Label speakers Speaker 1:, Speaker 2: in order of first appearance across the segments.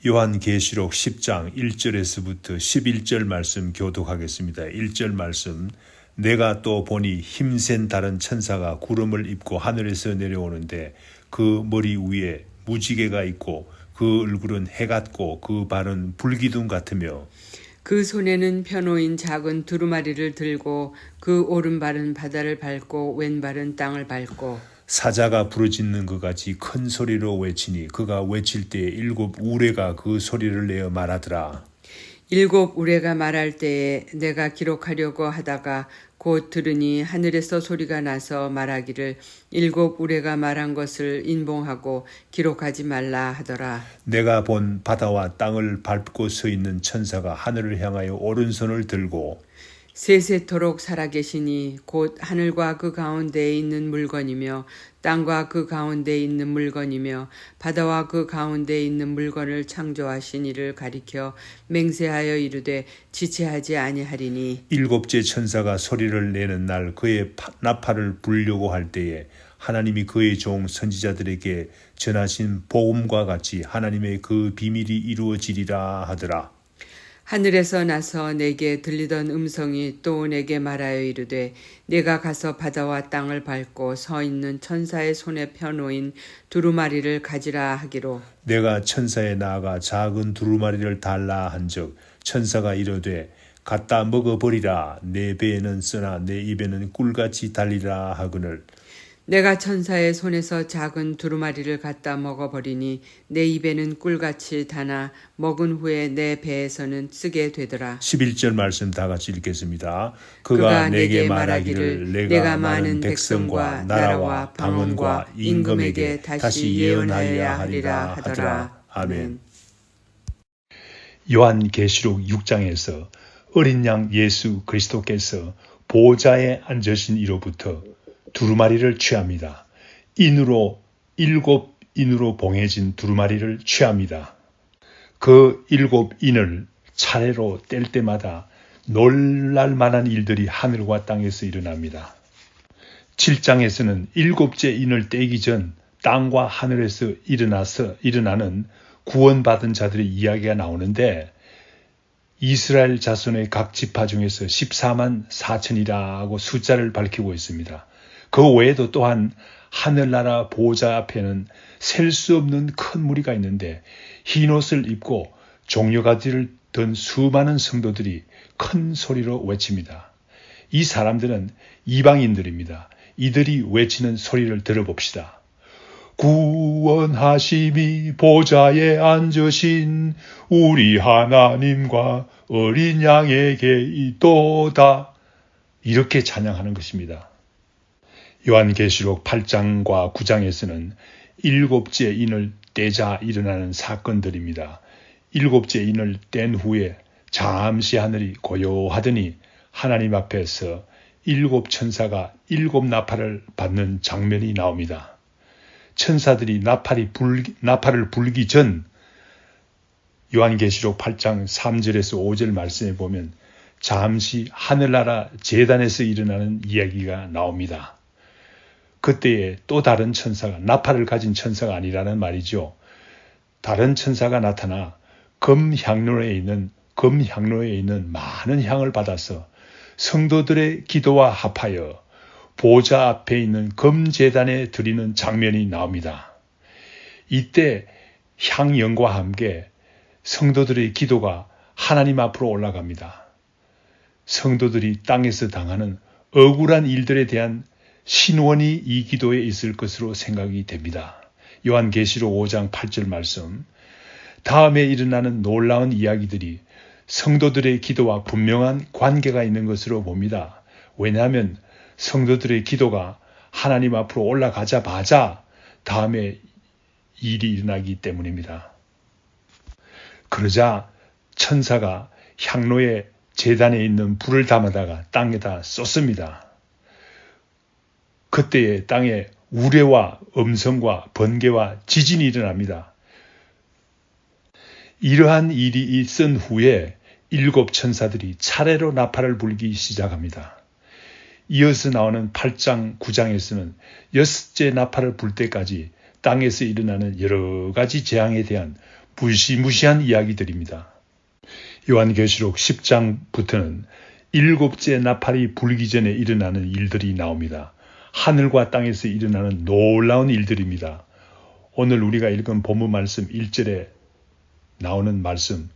Speaker 1: 요한계시록 10장 1절에서부터 11절 말씀 교독하겠습니다. 1절 말씀. 내가 또 보니 힘센 다른 천사가 구름을 입고 하늘에서 내려오는데 그 머리 위에 무지개가 있고 그 얼굴은 해 같고 그 발은 불기둥 같으며
Speaker 2: 그 손에는 펴놓인 작은 두루마리를 들고 그 오른발은 바다를 밟고 왼발은 땅을 밟고
Speaker 1: 사자가 부르짖는 것 같이 큰 소리로 외치니 그가 외칠 때에 일곱 우레가 그 소리를 내어 말하더라.
Speaker 2: 일곱 우레가 말할 때에 내가 기록하려고 하다가 곧 들으니 하늘에서 소리가 나서 말하기를 일곱 우레가 말한 것을 인봉하고 기록하지 말라 하더라.
Speaker 1: 내가 본 바다와 땅을 밟고 서 있는 천사가 하늘을 향하여 오른손을 들고
Speaker 2: 세세토록 살아계시니 곧 하늘과 그 가운데에 있는 물건이며 땅과 그 가운데에 있는 물건이며 바다와 그 가운데에 있는 물건을 창조하신 이를 가리켜 맹세하여 이르되 지체하지 아니하리니
Speaker 1: 일곱째 천사가 소리를 내는 날 그의 나팔을 불려고 할 때에 하나님이 그의 종 선지자들에게 전하신 복음과 같이 하나님의 그 비밀이 이루어지리라 하더라.
Speaker 2: 하늘에서 나서 내게 들리던 음성이 또 내게 말하여 이르되 내가 가서 바다와 땅을 밟고 서 있는 천사의 손에 펴놓인 두루마리를 가지라 하기로
Speaker 1: 내가 천사에 나아가 작은 두루마리를 달라 한즉 천사가 이르되 갖다 먹어버리라. 내 배에는 쓰나 내 입에는 꿀같이 달리라 하거늘
Speaker 2: 내가 천사의 손에서 작은 두루마리를 갖다 먹어버리니 내 입에는 꿀같이 다나 먹은 후에 내 배에서는 쓰게 되더라.
Speaker 1: 11절 말씀 다 같이 읽겠습니다. 그가 내게 말하기를 내가 많은 백성과 나라와 방언과 임금에게 다시 예언하여야 하리라 하더라. 아멘. 요한계시록 6장에서 어린 양 예수 그리스도께서 보좌에 앉으신 이로부터 두루마리를 취합니다. 일곱 인으로 봉해진 두루마리를 취합니다. 그 일곱 인을 차례로 뗄 때마다 놀랄만한 일들이 하늘과 땅에서 일어납니다. 7장에서는 일곱째 인을 떼기 전 땅과 하늘에서 일어나는 구원받은 자들의 이야기가 나오는데 이스라엘 자손의 각 지파 중에서 14만 4천이라고 숫자를 밝히고 있습니다. 그 외에도 또한 하늘나라 보좌 앞에는 셀 수 없는 큰 무리가 있는데 흰옷을 입고 종려가지를 든 수많은 성도들이 큰 소리로 외칩니다. 이 사람들은 이방인들입니다. 이들이 외치는 소리를 들어봅시다. 구원하심이 보좌에 앉으신 우리 하나님과 어린 양에게 있도다. 이렇게 찬양하는 것입니다. 요한계시록 8장과 9장에서는 일곱째 인을 떼자 일어나는 사건들입니다. 일곱째 인을 뗀 후에 잠시 하늘이 고요하더니 하나님 앞에서 일곱 천사가 일곱 나팔을 받는 장면이 나옵니다. 천사들이 나팔을 불기 전 요한계시록 8장 3절에서 5절 말씀에 보면 잠시 하늘나라 제단에서 일어나는 이야기가 나옵니다. 그때에 또 다른 천사가 나팔을 가진 천사가 아니라는 말이죠. 다른 천사가 나타나 금향로에 있는 많은 향을 받아서 성도들의 기도와 합하여 보좌 앞에 있는 금제단에 드리는 장면이 나옵니다. 이때 향연과 함께 성도들의 기도가 하나님 앞으로 올라갑니다. 성도들이 땅에서 당하는 억울한 일들에 대한 신원이 이 기도에 있을 것으로 생각이 됩니다. 요한계시록 5장 8절 말씀. 다음에 일어나는 놀라운 이야기들이 성도들의 기도와 분명한 관계가 있는 것으로 봅니다. 왜냐하면 성도들의 기도가 하나님 앞으로 올라가자마자 다음에 일이 일어나기 때문입니다. 그러자 천사가 향로의 제단에 있는 불을 담아다가 땅에다 쏟습니다. 그때에 땅에 우레와 음성과 번개와 지진이 일어납니다. 이러한 일이 있은 후에 일곱 천사들이 차례로 나팔을 불기 시작합니다. 이어서 나오는 8장, 9장에서는 여섯째 나팔을 불 때까지 땅에서 일어나는 여러 가지 재앙에 대한 무시무시한 이야기들입니다. 요한계시록 10장부터는 7째 나팔이 불기 전에 일어나는 일들이 나옵니다. 하늘과 땅에서 일어나는 놀라운 일들입니다. 오늘 우리가 읽은 본문 말씀 1절에 나오는 말씀,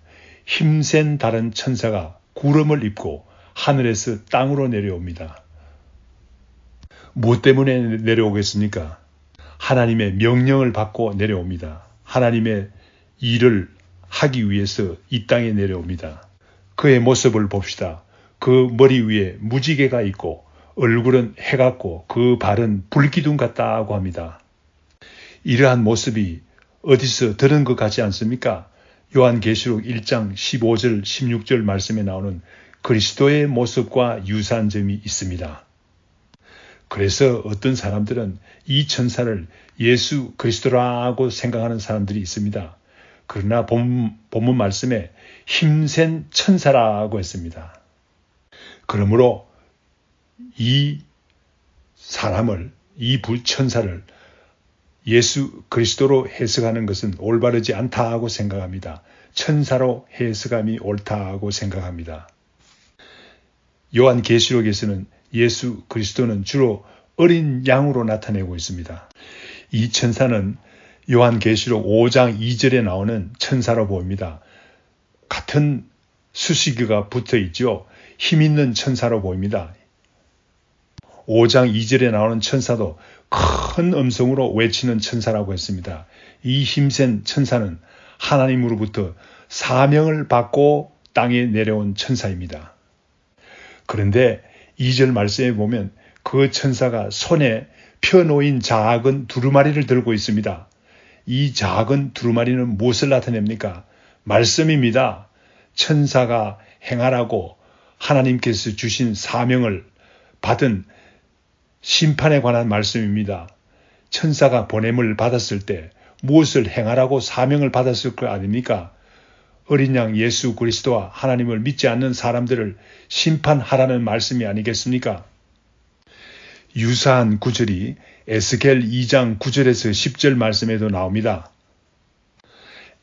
Speaker 1: 힘센 다른 천사가 구름을 입고 하늘에서 땅으로 내려옵니다. 무엇 때문에 내려오겠습니까? 하나님의 명령을 받고 내려옵니다. 하나님의 일을 하기 위해서 이 땅에 내려옵니다. 그의 모습을 봅시다. 그 머리 위에 무지개가 있고 얼굴은 해 같고 그 발은 불기둥 같다고 합니다. 이러한 모습이 어디서 들은 것 같지 않습니까? 요한계시록 1장 15절 16절 말씀에 나오는 그리스도의 모습과 유사한 점이 있습니다. 그래서 어떤 사람들은 이 천사를 예수 그리스도라고 생각하는 사람들이 있습니다. 그러나 본문 말씀에 힘센 천사라고 했습니다. 그러므로 이 사람을, 이 천사를 예수 그리스도로 해석하는 것은 올바르지 않다고 생각합니다. 천사로 해석함이 옳다고 생각합니다. 요한계시록에서는 예수 그리스도는 주로 어린 양으로 나타내고 있습니다. 이 천사는 요한계시록 5장 2절에 나오는 천사로 보입니다. 같은 수식어가 붙어 있죠. 힘 있는 천사로 보입니다. 5장 2절에 나오는 천사도 큰 음성으로 외치는 천사라고 했습니다. 이 힘센 천사는 하나님으로부터 사명을 받고 땅에 내려온 천사입니다. 그런데 2절 말씀에 보면 그 천사가 손에 펴놓인 작은 두루마리를 들고 있습니다. 이 작은 두루마리는 무엇을 나타냅니까? 말씀입니다. 천사가 행하라고 하나님께서 주신 사명을 받은 심판에 관한 말씀입니다. 천사가 보냄을 받았을 때 무엇을 행하라고 사명을 받았을 거 아닙니까? 어린 양 예수 그리스도와 하나님을 믿지 않는 사람들을 심판하라는 말씀이 아니겠습니까? 유사한 구절이 에스겔 2장 9절에서 10절 말씀에도 나옵니다.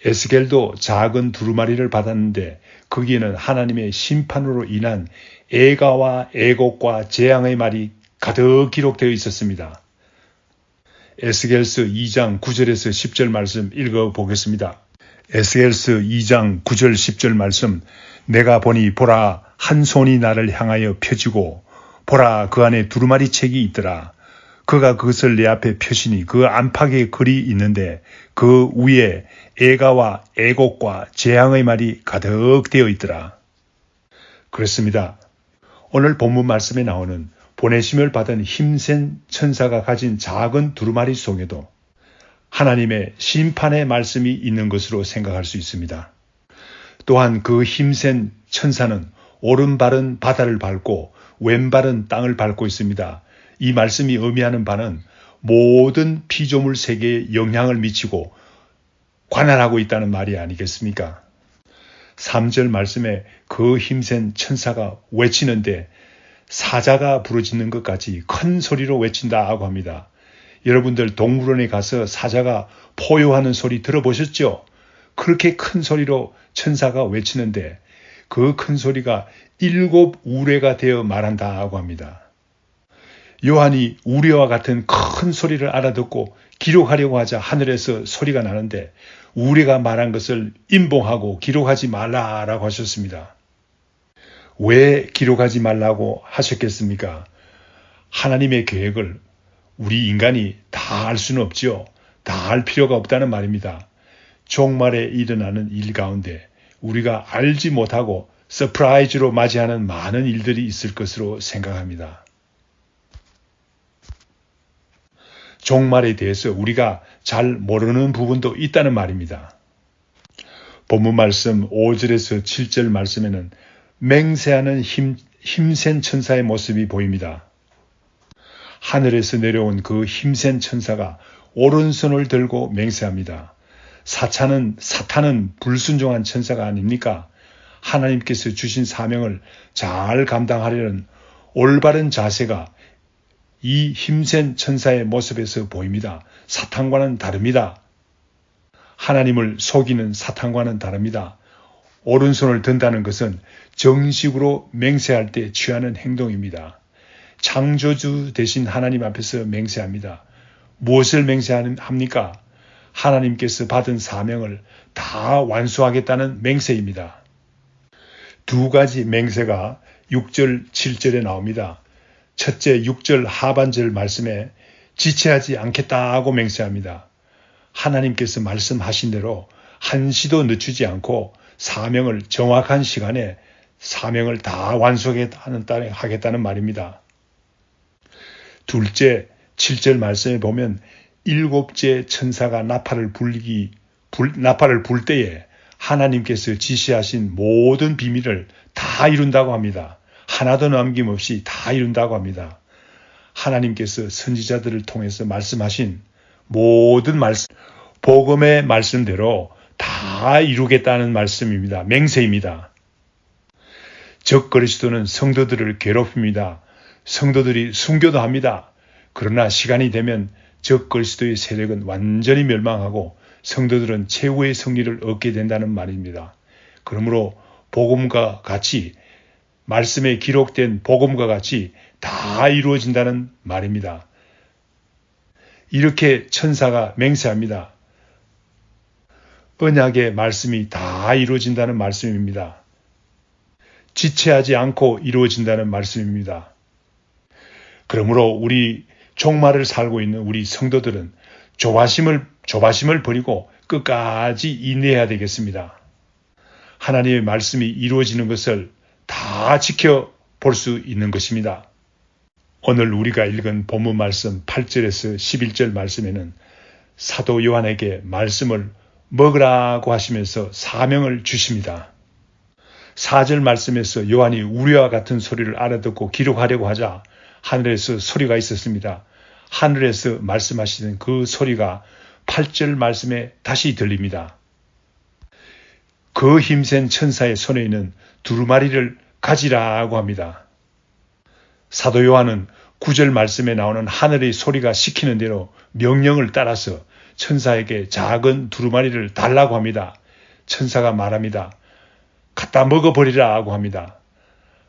Speaker 1: 에스겔도 작은 두루마리를 받았는데 거기에는 하나님의 심판으로 인한 애가와 애곡과 재앙의 말이 가득 기록되어 있었습니다. 에스겔서 2장 9절에서 10절 말씀 읽어보겠습니다. 에스겔서 2장 9절 10절 말씀, 내가 보니 보라 한 손이 나를 향하여 펴지고 보라 그 안에 두루마리 책이 있더라. 그가 그것을 내 앞에 펴시니 그 안팎에 글이 있는데 그 위에 애가와 애곡과 재앙의 말이 가득 되어 있더라. 그렇습니다. 오늘 본문 말씀에 나오는 보내심을 받은 힘센 천사가 가진 작은 두루마리 속에도 하나님의 심판의 말씀이 있는 것으로 생각할 수 있습니다. 또한 그 힘센 천사는 오른발은 바다를 밟고 왼발은 땅을 밟고 있습니다. 이 말씀이 의미하는 바는 모든 피조물 세계에 영향을 미치고 관할하고 있다는 말이 아니겠습니까? 3절 말씀에 그 힘센 천사가 외치는데 사자가 부르짖는 것 같이 큰 소리로 외친다고 합니다. 여러분들 동물원에 가서 사자가 포효하는 소리 들어보셨죠? 그렇게 큰 소리로 천사가 외치는데 그 큰 소리가 7 우레가 되어 말한다고 합니다. 요한이 우레와 같은 큰 소리를 알아듣고 기록하려고 하자 하늘에서 소리가 나는데 우레가 말한 것을 임봉하고 기록하지 말라라고 하셨습니다. 왜 기록하지 말라고 하셨겠습니까? 하나님의 계획을 우리 인간이 다 알 수는 없죠. 다 알 필요가 없다는 말입니다. 종말에 일어나는 일 가운데 우리가 알지 못하고 서프라이즈로 맞이하는 많은 일들이 있을 것으로 생각합니다. 종말에 대해서 우리가 잘 모르는 부분도 있다는 말입니다. 본문 말씀 5절에서 7절 말씀에는 맹세하는 힘센 천사의 모습이 보입니다. 하늘에서 내려온 그 힘센 천사가 오른손을 들고 맹세합니다. 사탄은 불순종한 천사가 아닙니까? 하나님께서 주신 사명을 잘 감당하려는 올바른 자세가 이 힘센 천사의 모습에서 보입니다. 사탄과는 다릅니다. 하나님을 속이는 사탄과는 다릅니다. 오른손을 든다는 것은 정식으로 맹세할 때 취하는 행동입니다. 창조주 대신 하나님 앞에서 맹세합니다. 무엇을 맹세합니까? 하나님께서 받은 사명을 다 완수하겠다는 맹세입니다. 두 가지 맹세가 6절, 7절에 나옵니다. 첫째 6절 하반절 말씀에 지체하지 않겠다고 맹세합니다. 하나님께서 말씀하신 대로 한시도 늦추지 않고 사명을 정확한 시간에 사명을 다 완수하겠다는 말입니다. 둘째 7절 말씀에 보면 일곱째 천사가 나팔을 불 때에 하나님께서 지시하신 모든 비밀을 다 이룬다고 합니다. 하나도 남김없이 다 이룬다고 합니다. 하나님께서 선지자들을 통해서 말씀하신 모든 복음의 말씀대로 다 이루겠다는 말씀입니다. 맹세입니다. 적 그리스도는 성도들을 괴롭힙니다. 성도들이 순교도 합니다. 그러나 시간이 되면 적 그리스도의 세력은 완전히 멸망하고 성도들은 최후의 승리를 얻게 된다는 말입니다. 그러므로 복음과 같이 말씀에 기록된 복음과 같이 다 이루어진다는 말입니다. 이렇게 천사가 맹세합니다. 언약의 말씀이 다 이루어진다는 말씀입니다. 지체하지 않고 이루어진다는 말씀입니다. 그러므로 우리 종말을 살고 있는 우리 성도들은 조바심을 버리고 끝까지 인내해야 되겠습니다. 하나님의 말씀이 이루어지는 것을 다 지켜볼 수 있는 것입니다. 오늘 우리가 읽은 본문 말씀 8절에서 11절 말씀에는 사도 요한에게 말씀을 먹으라고 하시면서 사명을 주십니다. 4절 말씀에서 요한이 우리와 같은 소리를 알아듣고 기록하려고 하자 하늘에서 소리가 있었습니다. 하늘에서 말씀하시는 그 소리가 8절 말씀에 다시 들립니다. 그 힘센 천사의 손에 있는 두루마리를 가지라고 합니다. 사도 요한은 9절 말씀에 나오는 하늘의 소리가 시키는 대로 명령을 따라서 천사에게 작은 두루마리를 달라고 합니다. 천사가 말합니다. 갖다 먹어버리라고 합니다.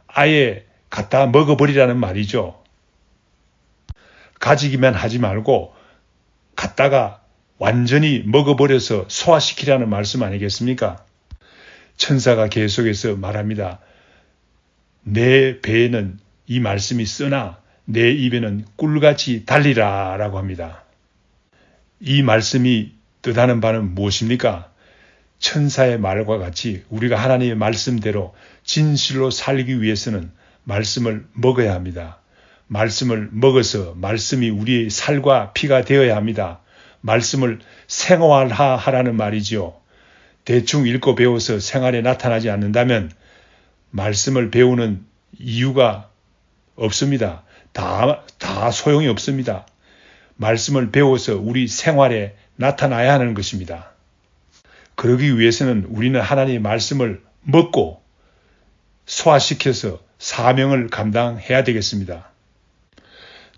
Speaker 1: 아예 갖다 먹어버리라는 말이죠. 가지기만 하지 말고 갖다가 완전히 먹어버려서 소화시키라는 말씀 아니겠습니까? 천사가 계속해서 말합니다. 내 배에는 이 말씀이 쓰나 내 입에는 꿀같이 달리라 라고 합니다. 이 말씀이 뜻하는 바는 무엇입니까? 천사의 말과 같이 우리가 하나님의 말씀대로 진실로 살기 위해서는 말씀을 먹어야 합니다. 말씀을 먹어서 말씀이 우리의 살과 피가 되어야 합니다. 말씀을 생활하라는 말이지요. 대충 읽고 배워서 생활에 나타나지 않는다면 말씀을 배우는 이유가 없습니다. 다 소용이 없습니다. 말씀을 배워서 우리 생활에 나타나야 하는 것입니다. 그러기 위해서는 우리는 하나님의 말씀을 먹고 소화시켜서 사명을 감당해야 되겠습니다.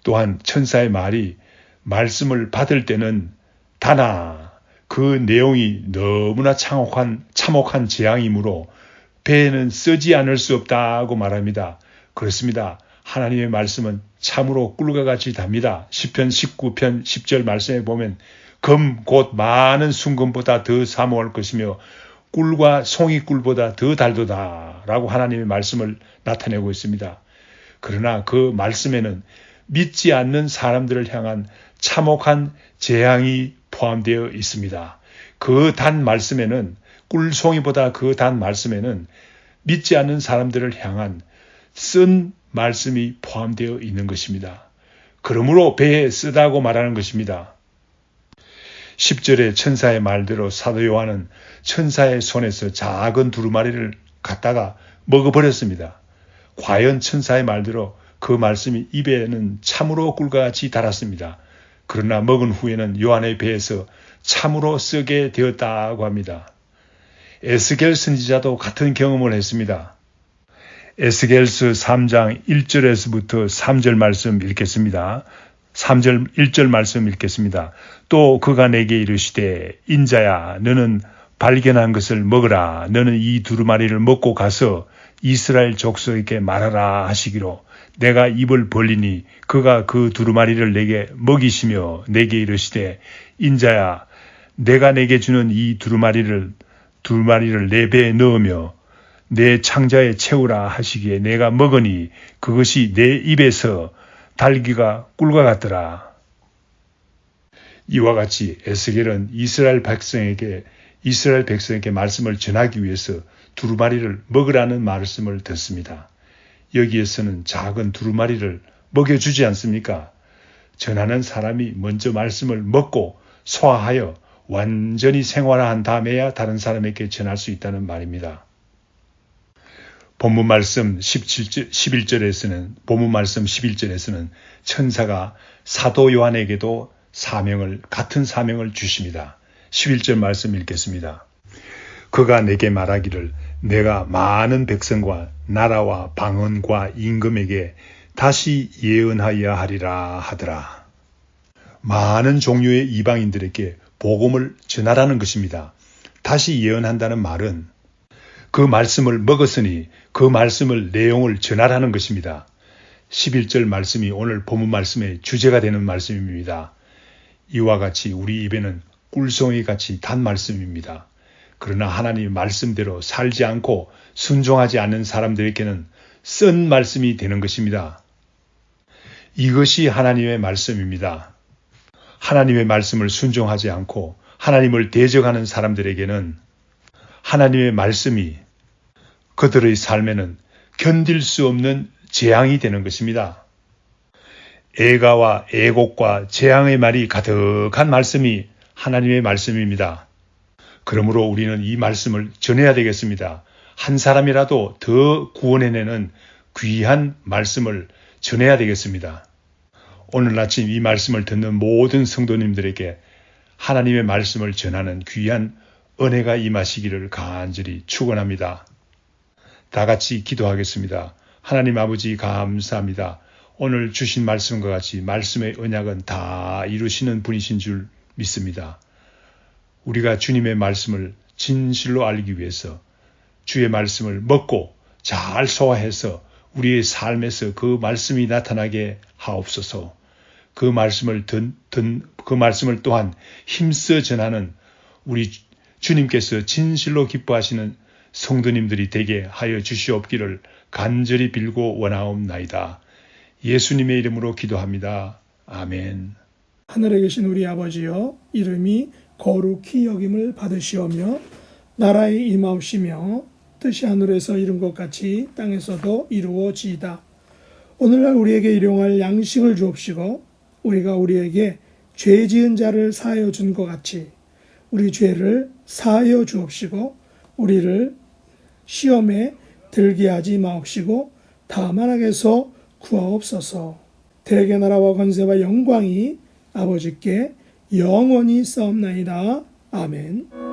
Speaker 1: 또한 천사의 말이 말씀을 받을 때는 다나 그 내용이 너무나 참혹한 재앙이므로 배에는 쓰지 않을 수 없다고 말합니다. 그렇습니다. 하나님의 말씀은 참으로 꿀과 같이 답니다. 시편 19편 10절 말씀에 보면 금 곧 많은 순금보다 더 사모할 것이며 꿀과 송이꿀보다 더 달도다 라고 하나님의 말씀을 나타내고 있습니다. 그러나 그 말씀에는 믿지 않는 사람들을 향한 참혹한 재앙이 포함되어 있습니다. 그 단 말씀에는 꿀송이보다 그 단 말씀에는 믿지 않는 사람들을 향한 쓴 말씀이 포함되어 있는 것입니다. 그러므로 배에 쓰다고 말하는 것입니다. 10절의 천사의 말대로 사도 요한은 천사의 손에서 작은 두루마리를 갖다가 먹어버렸습니다. 과연 천사의 말대로 그 말씀이 입에는 참으로 꿀과 같이 달았습니다. 그러나 먹은 후에는 요한의 배에서 참으로 쓰게 되었다고 합니다. 에스겔 선지자도 같은 경험을 했습니다. 에스겔서 3장 1절에서부터 3절 말씀 읽겠습니다. 3절 1절 말씀 읽겠습니다. 또 그가 내게 이르시되 인자야 너는 발견한 것을 먹으라. 너는 이 두루마리를 먹고 가서 이스라엘 족속에게 말하라 하시기로 내가 입을 벌리니 그가 그 두루마리를 내게 먹이시며 내게 이르시되 인자야 내가 내게 주는 이 두루마리를 내 배에 넣으며 내 창자에 채우라 하시기에 내가 먹으니 그것이 내 입에서 달기가 꿀과 같더라. 이와 같이 에스겔은 이스라엘 백성에게 말씀을 전하기 위해서 두루마리를 먹으라는 말씀을 듣습니다. 여기에서는 작은 두루마리를 먹여주지 않습니까? 전하는 사람이 먼저 말씀을 먹고 소화하여 완전히 생활화한 다음에야 다른 사람에게 전할 수 있다는 말입니다. 본문 말씀 11절에서는 천사가 사도 요한에게도 같은 사명을 주십니다. 11절 말씀 읽겠습니다. 그가 내게 말하기를 내가 많은 백성과 나라와 방언과 임금에게 다시 예언하여야 하리라 하더라. 많은 종류의 이방인들에게 복음을 전하라는 것입니다. 다시 예언한다는 말은 그 말씀을 먹었으니 그 말씀을 내용을 전하라는 것입니다. 11절 말씀이 오늘 본문 말씀의 주제가 되는 말씀입니다. 이와 같이 우리 입에는 꿀송이 같이 단 말씀입니다. 그러나 하나님의 말씀대로 살지 않고 순종하지 않는 사람들에게는 쓴 말씀이 되는 것입니다. 이것이 하나님의 말씀입니다. 하나님의 말씀을 순종하지 않고 하나님을 대적하는 사람들에게는 하나님의 말씀이 그들의 삶에는 견딜 수 없는 재앙이 되는 것입니다. 애가와 애곡과 재앙의 말이 가득한 말씀이 하나님의 말씀입니다. 그러므로 우리는 이 말씀을 전해야 되겠습니다. 한 사람이라도 더 구원해내는 귀한 말씀을 전해야 되겠습니다. 오늘 아침 이 말씀을 듣는 모든 성도님들에게 하나님의 말씀을 전하는 귀한 은혜가 임하시기를 간절히 축원합니다. 다 같이 기도하겠습니다. 하나님 아버지 감사합니다. 오늘 주신 말씀과 같이 말씀의 언약은 다 이루시는 분이신 줄 믿습니다. 우리가 주님의 말씀을 진실로 알기 위해서 주의 말씀을 먹고 잘 소화해서 우리의 삶에서 그 말씀이 나타나게 하옵소서. 그 말씀을 또한 힘써 전하는 우리 주님께서 진실로 기뻐하시는 성도님들이 되게 하여 주시옵기를 간절히 빌고 원하옵나이다. 예수님의 이름으로 기도합니다. 아멘.
Speaker 3: 하늘에 계신 우리 아버지여, 이름이 거룩히 여김을 받으시오며 나라의 임하옵시며 뜻이 하늘에서 이룬 것 같이 땅에서도 이루어지이다. 오늘날 우리에게 일용할 양식을 주옵시고 우리가 우리에게 죄 지은 자를 사하여 준 것 같이 우리 죄를 사하여 주옵시고 우리를 시험에 들게 하지 마옵시고 다만 악에서 구하옵소서. 대개 나라와 권세와 영광이 아버지께 영원히 싸움나이다. 아멘.